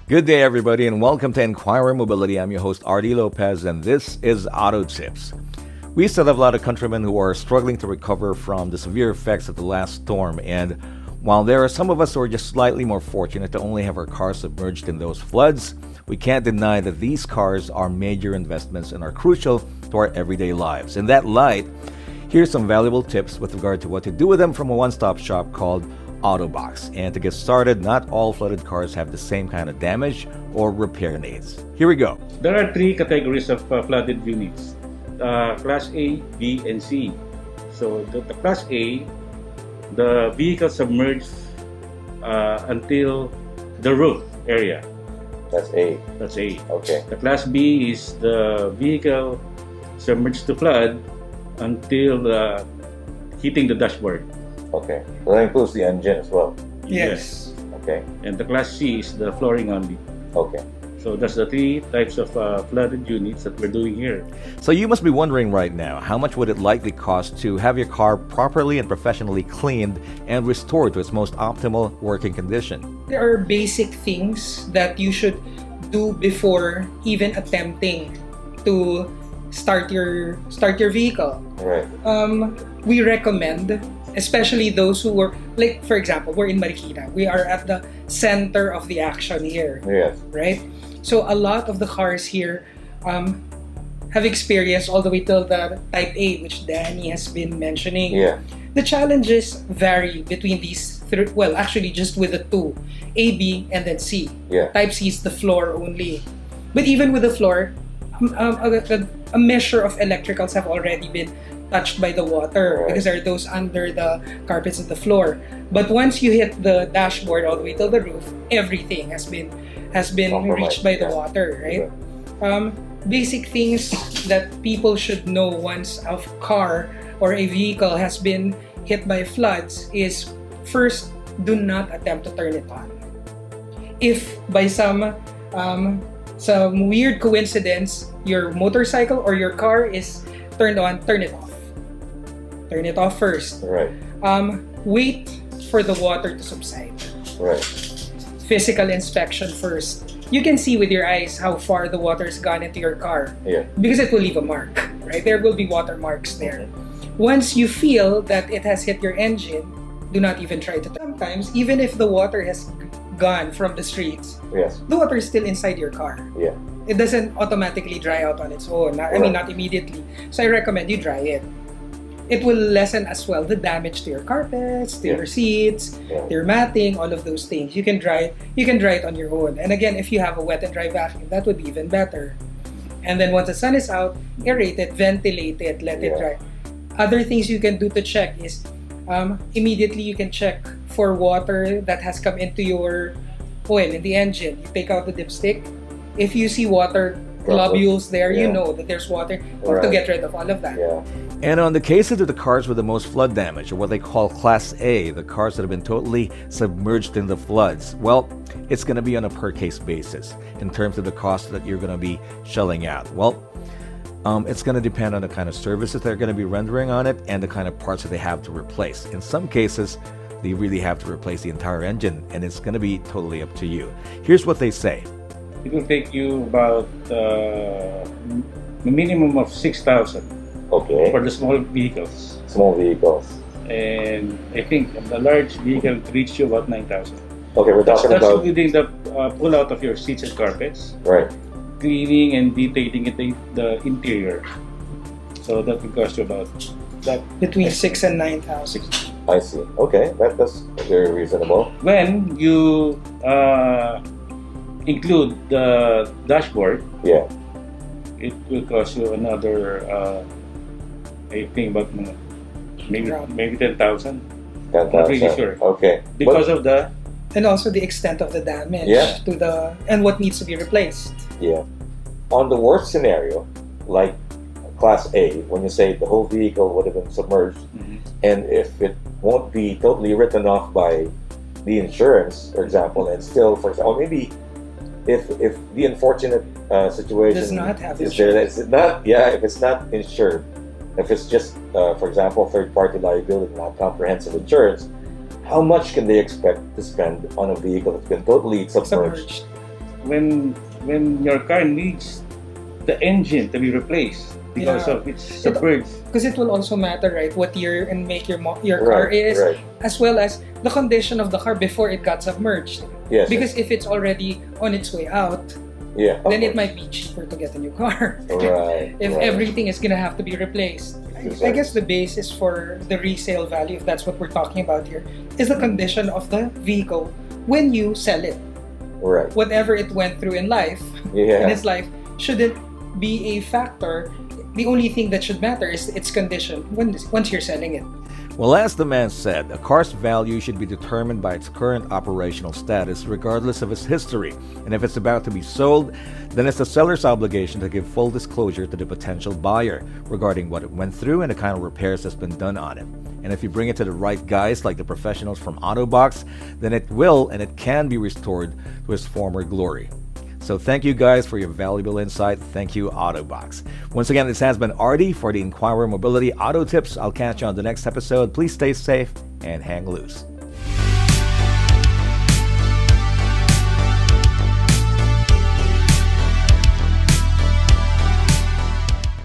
Good day, everybody, and welcome to Inquirer Mobility. I'm your host, RD Lopez, and this is Auto Tips. We still have a lot of countrymen who are struggling to recover from the severe effects of the last storm, and while there are some of us who are just slightly more fortunate to only have our cars submerged in those floods, we can't deny that these cars are major investments and are crucial to our everyday lives. In that light, here's some valuable tips with regard to what to do with them from a one-stop shop called Autobox. And to get started, not all flooded cars have the same kind of damage or repair needs. Here we go. There are three categories of flooded units, Class A, B, and C. So the Class A, the vehicle submerged until the roof area. That's A. That's A. Okay. The Class B is the vehicle submerged to flood until hitting the dashboard. Okay. So that includes the engine as well. Yes. Okay. And the Class C is the flooring only. Okay. So that's the three types of flooded units that we're doing here. So you must be wondering right now, how much would it likely cost to have your car properly and professionally cleaned and restored to its most optimal working condition? There are basic things that you should do before even attempting to start your vehicle. Right. We recommend, especially those who were, like for example, we're in Marikina. We are at the center of the action here. Yes. Right? So a lot of the cars here have experienced all the way till the Type A, which Danny has been mentioning. Yeah. The challenges vary between these three, well, actually just with the two, A, B, and then C. Yeah. Type C is the floor only. But even with the floor, a measure of electricals have already been touched by the water, right, because there are those under the carpets of the floor. But once you hit the dashboard all the way till the roof, everything has been reached by the water, right? Yeah. Basic things that people should know once a car or a vehicle has been hit by floods is, first, do not attempt to turn it on. If by some weird coincidence your motorcycle or your car is turned on, turn it off. Turn it off first. Right. Wait for the water to subside. Right. Physical inspection first. You can see with your eyes how far the water has gone into your car. Yeah. Because it will leave a mark, right? There will be water marks there. Once you feel that it has hit your engine, do not even try to. Sometimes, even if the water has gone from the streets, Yes. the water is still inside your car. Yeah. It doesn't automatically dry out on its own. I mean, not immediately. So I recommend you dry it. It will lessen as well the damage to your carpets, to your seats, to your matting, all of those things. You can dry it on your own. And again, if you have a wet and dry vacuum, that would be even better. And then once the sun is out, aerate it, ventilate it, let it dry. Other things you can do to check is immediately you can check for water that has come into your oil in the engine. You take out the dipstick. If you see water globules there, you know that there's water. You have to get rid of all of that. Yeah. And on the cases of the cars with the most flood damage, or what they call Class A, the cars that have been totally submerged in the floods, well, it's going to be on a per-case basis in terms of the cost that you're going to be shelling out. Well, it's going to depend on the kind of services they're going to be rendering on it and the kind of parts that they have to replace. In some cases, they really have to replace the entire engine, and it's going to be totally up to you. Here's what they say. It will take you about a minimum of 6,000 Okay. for the small vehicles. Small vehicles. And I think the large vehicle will reach you about 9,000. Okay, we're talking That's about including the pull out of your seats and carpets, right. cleaning and detailing the interior. So that will cost you about that. Between 6 and 9,000. I see. Okay, that's very reasonable. When you include the dashboard, Yeah. it will cost you another, I think about maybe 10,000. 10,000. Not really sure. Okay. Because of the And also the extent of the damage to the and what needs to be replaced. Yeah. On the worst scenario, like Class A, when you say the whole vehicle would have been submerged, and if it won't be totally written off by the insurance, for example, and still, for example, or maybe if the unfortunate situation Does not have is there, insurance. it's not, if it's not insured, if it's just, for example, third-party liability, not comprehensive insurance, how much can they expect to spend on a vehicle that's been totally submerged? when your car needs the engine to be replaced because Yeah. of its submerged. Because it will also matter, right, what year and make your car Right, is, right. as well as the condition of the car before it got submerged. Yes. Because if it's already on its way out, yeah. of then it course. might be cheaper to get a new car. Right. If right. everything is gonna have to be replaced. I guess the basis for the resale value, if that's what we're talking about here, is the condition of the vehicle when you sell it. Right. Whatever it went through in life, Yeah. in its life, shouldn't be a factor. The only thing that should matter is its condition once you're selling it. Well, as the man said, a car's value should be determined by its current operational status, regardless of its history. And if it's about to be sold, then it's the seller's obligation to give full disclosure to the potential buyer regarding what it went through and the kind of repairs that's been done on it. And if you bring it to the right guys, like the professionals from AutoBox, then it will and it can be restored to its former glory. So thank you guys for your valuable insight. Thank you, AutoBox. Once again, this has been Artie for the Inquirer Mobility Auto Tips. I'll catch you on the next episode. Please stay safe and hang loose.